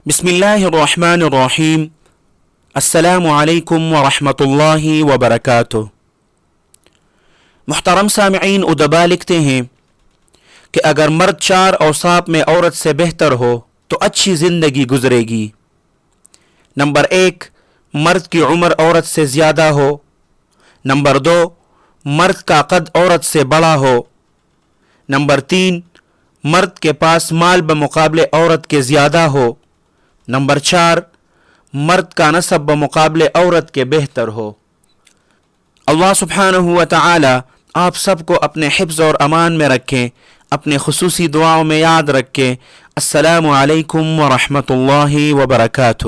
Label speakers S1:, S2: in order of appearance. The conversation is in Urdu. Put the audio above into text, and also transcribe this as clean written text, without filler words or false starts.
S1: بسم اللہ الرحمن الرحیم۔ السلام علیکم ورحمۃ اللہ وبرکاتہ۔ محترم سامعین، ادبا لکھتے ہیں کہ اگر مرد 4 اوصاف میں عورت سے بہتر ہو تو اچھی زندگی گزرے گی۔ نمبر 1، مرد کی عمر عورت سے زیادہ ہو۔ نمبر 2، مرد کا قد عورت سے بڑا ہو۔ نمبر 3، مرد کے پاس مال بمقابلے عورت کے زیادہ ہو۔ نمبر 4، مرد کا نسب بمقابلے عورت کے بہتر ہو۔ اللہ سبحانہ و تعالی آپ سب کو اپنے حفظ اور امان میں رکھیں، اپنے خصوصی دعاؤں میں یاد رکھیں۔ السلام علیکم ورحمۃ اللہ وبرکاتہ۔